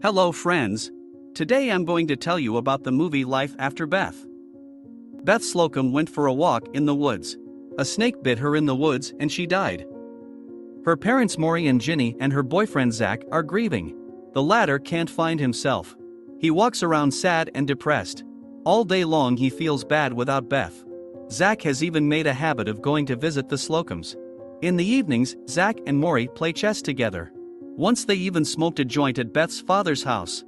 Hello, friends. Today I'm going to tell you about the movie Life After Beth. Beth Slocum went for a walk in the woods. A snake bit her in the woods and she died. Her parents Maury and Ginny and her boyfriend Zach are grieving. The latter can't find himself. He walks around sad and depressed. All day long he feels bad without Beth. Zach has even made a habit of going to visit the Slocums. In the evenings, Zach and Maury play chess together. Once they even smoked a joint at Beth's father's house.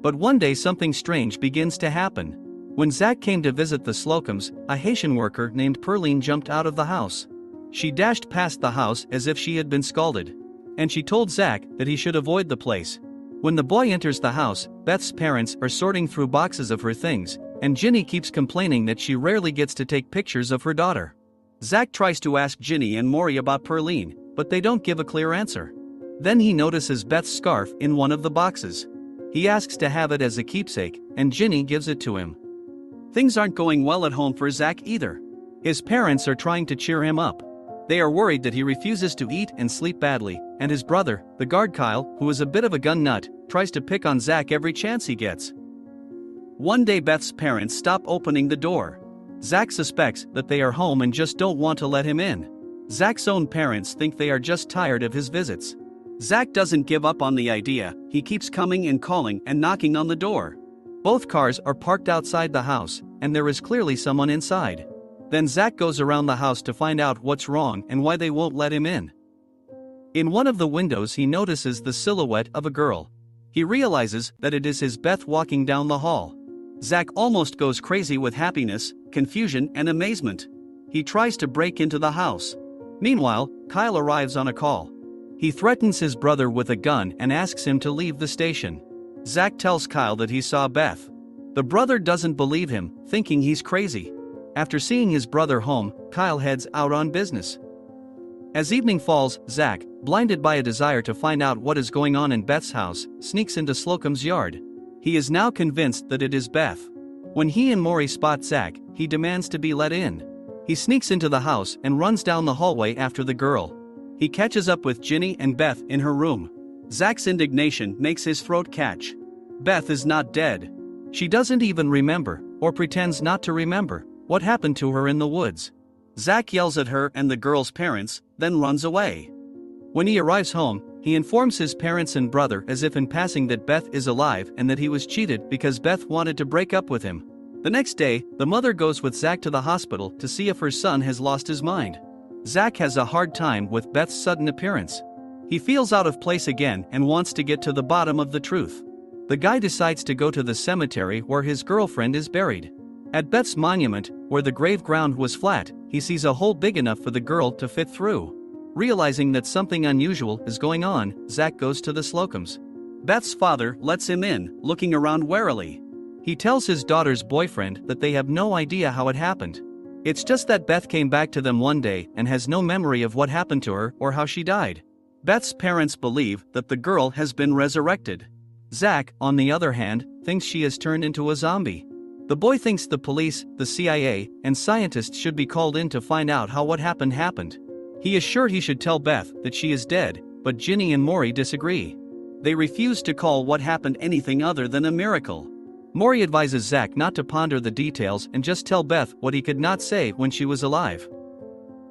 But one day something strange begins to happen. When Zach came to visit the Slocums, a Haitian worker named Perline jumped out of the house. She dashed past the house as if she had been scalded. And she told Zach that he should avoid the place. When the boy enters the house, Beth's parents are sorting through boxes of her things, and Ginny keeps complaining that she rarely gets to take pictures of her daughter. Zach tries to ask Ginny and Maury about Perline, but they don't give a clear answer. Then he notices Beth's scarf in one of the boxes. He asks to have it as a keepsake, and Ginny gives it to him. Things aren't going well at home for Zach either. His parents are trying to cheer him up. They are worried that he refuses to eat and sleep badly, and his brother, the guard Kyle, who is a bit of a gun nut, tries to pick on Zach every chance he gets. One day Beth's parents stop opening the door. Zach suspects that they are home and just don't want to let him in. Zach's own parents think they are just tired of his visits. Zach doesn't give up on the idea, he keeps coming and calling and knocking on the door. Both cars are parked outside the house, and there is clearly someone inside. Then Zach goes around the house to find out what's wrong and why they won't let him in. In one of the windows he notices the silhouette of a girl. He realizes that it is his Beth walking down the hall. Zach almost goes crazy with happiness, confusion and amazement. He tries to break into the house. Meanwhile, Kyle arrives on a call. He threatens his brother with a gun and asks him to leave the station. Zach tells Kyle that he saw Beth. The brother doesn't believe him, thinking he's crazy. After seeing his brother home, Kyle heads out on business. As evening falls, Zach, blinded by a desire to find out what is going on in Beth's house, sneaks into Slocum's yard. He is now convinced that it is Beth. When he and Maury spot Zach, he demands to be let in. He sneaks into the house and runs down the hallway after the girl. He catches up with Ginny and Beth in her room. Zach's indignation makes his throat catch. Beth is not dead. She doesn't even remember, or pretends not to remember, what happened to her in the woods. Zach yells at her and the girl's parents, then runs away. When he arrives home, he informs his parents and brother as if in passing that Beth is alive and that he was cheated because Beth wanted to break up with him. The next day, the mother goes with Zach to the hospital to see if her son has lost his mind. Zach has a hard time with Beth's sudden appearance. He feels out of place again and wants to get to the bottom of the truth. The guy decides to go to the cemetery where his girlfriend is buried. At Beth's monument, where the grave ground was flat, he sees a hole big enough for the girl to fit through. Realizing that something unusual is going on, Zach goes to the Slocums. Beth's father lets him in, looking around warily. He tells his daughter's boyfriend that they have no idea how it happened. It's just that Beth came back to them one day and has no memory of what happened to her or how she died. Beth's parents believe that the girl has been resurrected. Zach, on the other hand, thinks she has turned into a zombie. The boy thinks the police, the CIA, and scientists should be called in to find out how what happened. He is sure he should tell Beth that she is dead, but Ginny and Maury disagree. They refuse to call what happened anything other than a miracle. Maury advises Zach not to ponder the details and just tell Beth what he could not say when she was alive.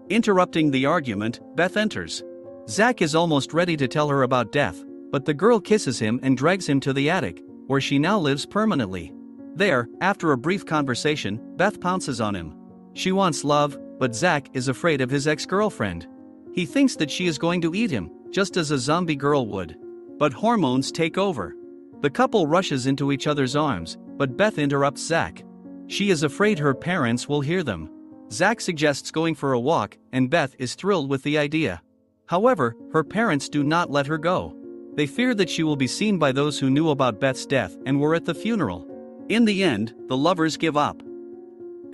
Interrupting the argument, Beth enters. Zach is almost ready to tell her about death, but the girl kisses him and drags him to the attic, where she now lives permanently. There, after a brief conversation, Beth pounces on him. She wants love, but Zach is afraid of his ex-girlfriend. He thinks that she is going to eat him, just as a zombie girl would. But hormones take over. The couple rushes into each other's arms, but Beth interrupts Zach. She is afraid her parents will hear them. Zach suggests going for a walk, and Beth is thrilled with the idea. However, her parents do not let her go. They fear that she will be seen by those who knew about Beth's death and were at the funeral. In the end, the lovers give up.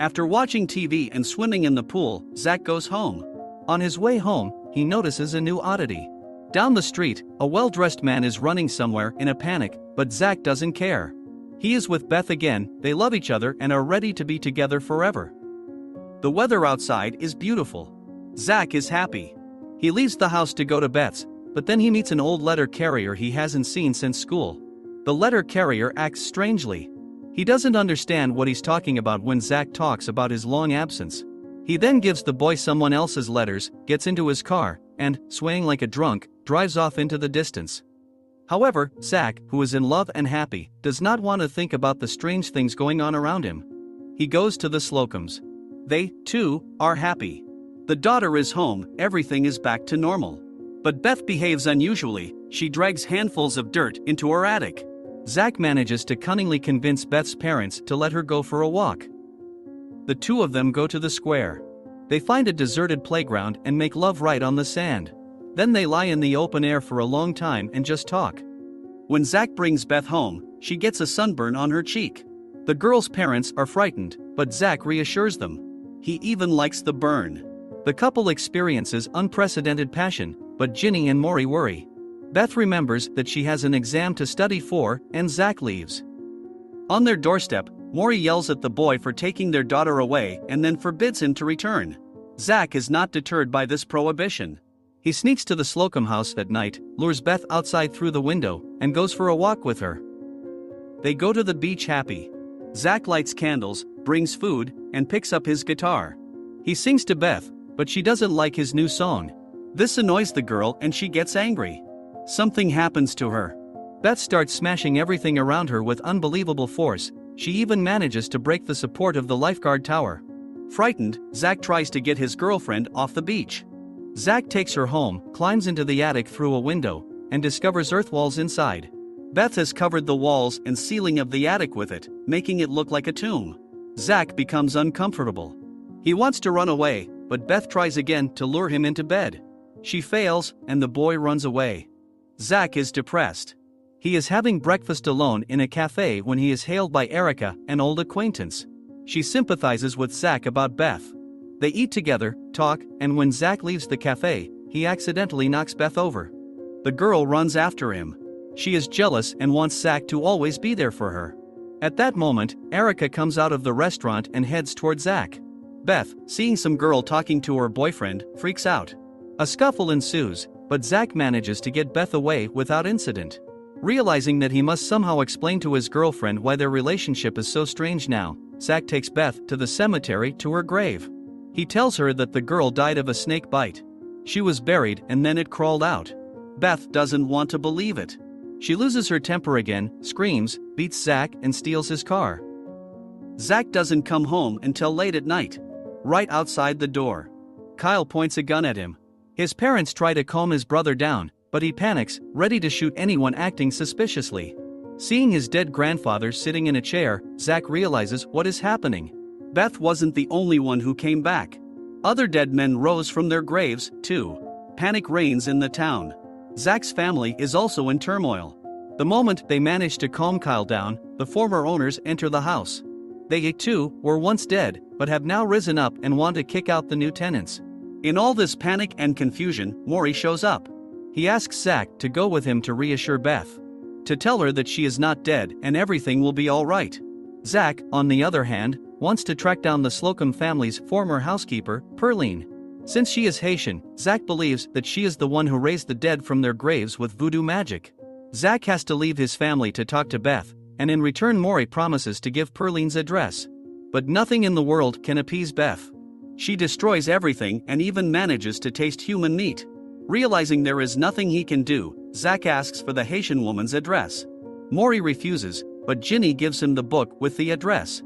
After watching TV and swimming in the pool, Zach goes home. On his way home, he notices a new oddity. Down the street, a well-dressed man is running somewhere in a panic, but Zach doesn't care. He is with Beth again, they love each other and are ready to be together forever. The weather outside is beautiful. Zach is happy. He leaves the house to go to Beth's, but then he meets an old letter carrier he hasn't seen since school. The letter carrier acts strangely. He doesn't understand what he's talking about when Zach talks about his long absence. He then gives the boy someone else's letters, gets into his car, and, swaying like a drunk, drives off into the distance. However, Zach, who is in love and happy, does not want to think about the strange things going on around him. He goes to the Slocums. They, too, are happy. The daughter is home, everything is back to normal. But Beth behaves unusually. She drags handfuls of dirt into her attic. Zach manages to cunningly convince Beth's parents to let her go for a walk. The two of them go to the square. They find a deserted playground and make love right on the sand. Then they lie in the open air for a long time and just talk. When Zach brings Beth home, she gets a sunburn on her cheek. The girl's parents are frightened, but Zach reassures them. He even likes the burn. The couple experiences unprecedented passion, but Ginny and Maury worry. Beth remembers that she has an exam to study for, and Zach leaves. On their doorstep, Maury yells at the boy for taking their daughter away and then forbids him to return. Zach is not deterred by this prohibition. He sneaks to the Slocum house at night, lures Beth outside through the window, and goes for a walk with her. They go to the beach happy. Zach lights candles, brings food, and picks up his guitar. He sings to Beth, but she doesn't like his new song. This annoys the girl and she gets angry. Something happens to her. Beth starts smashing everything around her with unbelievable force. She even manages to break the support of the lifeguard tower. Frightened, Zach tries to get his girlfriend off the beach. Zach takes her home, climbs into the attic through a window, and discovers earth walls inside. Beth has covered the walls and ceiling of the attic with it, making it look like a tomb. Zach becomes uncomfortable. He wants to run away, but Beth tries again to lure him into bed. She fails, and the boy runs away. Zach is depressed. He is having breakfast alone in a cafe when he is hailed by Erica, an old acquaintance. She sympathizes with Zach about Beth. They eat together, talk, and when Zach leaves the cafe, he accidentally knocks Beth over. The girl runs after him. She is jealous and wants Zach to always be there for her. At that moment, Erica comes out of the restaurant and heads toward Zach. Beth, seeing some girl talking to her boyfriend, freaks out. A scuffle ensues, but Zach manages to get Beth away without incident. Realizing that he must somehow explain to his girlfriend why their relationship is so strange now, Zach takes Beth to the cemetery to her grave. He tells her that the girl died of a snake bite. She was buried and then it crawled out. Beth doesn't want to believe it. She loses her temper again, screams, beats Zach, and steals his car. Zach doesn't come home until late at night. Right outside the door, Kyle points a gun at him. His parents try to calm his brother down, but he panics, ready to shoot anyone acting suspiciously. Seeing his dead grandfather sitting in a chair, Zach realizes what is happening. Beth wasn't the only one who came back. Other dead men rose from their graves, too. Panic reigns in the town. Zach's family is also in turmoil. The moment they manage to calm Kyle down, the former owners enter the house. They too were once dead, but have now risen up and want to kick out the new tenants. In all this panic and confusion, Maury shows up. He asks Zach to go with him to reassure Beth. To tell her that she is not dead and everything will be alright. Zach, on the other hand, wants to track down the Slocum family's former housekeeper, Perline. Since she is Haitian, Zach believes that she is the one who raised the dead from their graves with voodoo magic. Zach has to leave his family to talk to Beth, and in return Maury promises to give Perline's address. But nothing in the world can appease Beth. She destroys everything and even manages to taste human meat. Realizing there is nothing he can do, Zach asks for the Haitian woman's address. Maury refuses, but Ginny gives him the book with the address.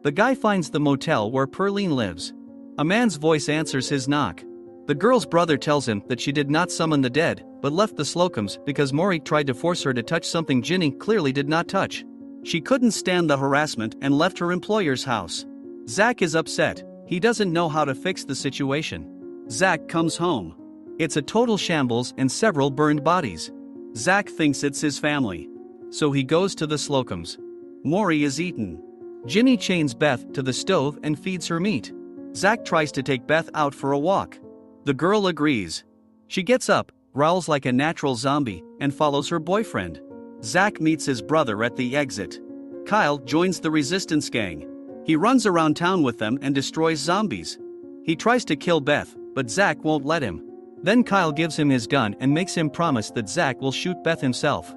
The guy finds the motel where Perline lives. A man's voice answers his knock. The girl's brother tells him that she did not summon the dead, but left the Slocums because Maury tried to force her to touch something Ginny clearly did not touch. She couldn't stand the harassment and left her employer's house. Zach is upset. He doesn't know how to fix the situation. Zach comes home. It's a total shambles and several burned bodies. Zach thinks it's his family. So he goes to the Slocums. Maury is eaten. Ginny chains Beth to the stove and feeds her meat. Zach tries to take Beth out for a walk. The girl agrees. She gets up, growls like a natural zombie, and follows her boyfriend. Zach meets his brother at the exit. Kyle joins the resistance gang. He runs around town with them and destroys zombies. He tries to kill Beth, but Zach won't let him. Then Kyle gives him his gun and makes him promise that Zach will shoot Beth himself.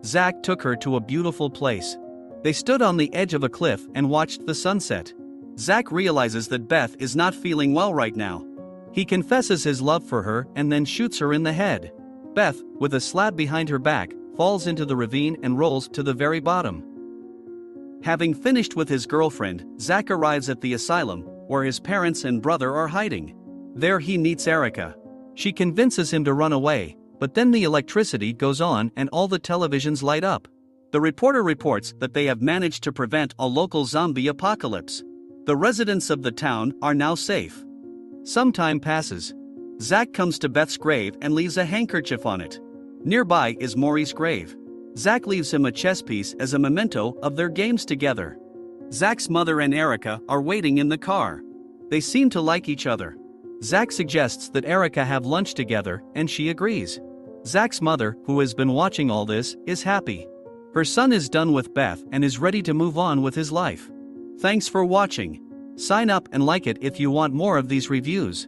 Zach took her to a beautiful place. They stood on the edge of a cliff and watched the sunset. Zach realizes that Beth is not feeling well right now. He confesses his love for her and then shoots her in the head. Beth, with a slab behind her back, falls into the ravine and rolls to the very bottom. Having finished with his girlfriend, Zach arrives at the asylum, where his parents and brother are hiding. There he meets Erica. She convinces him to run away, but then the electricity goes on and all the televisions light up. The reporter reports that they have managed to prevent a local zombie apocalypse. The residents of the town are now safe. Some time passes. Zach comes to Beth's grave and leaves a handkerchief on it. Nearby is Maury's grave. Zach leaves him a chess piece as a memento of their games together. Zach's mother and Erica are waiting in the car. They seem to like each other. Zach suggests that Erica have lunch together, and she agrees. Zach's mother, who has been watching all this, is happy. Her son is done with Beth and is ready to move on with his life. Thanks for watching. Sign up and like it if you want more of these reviews.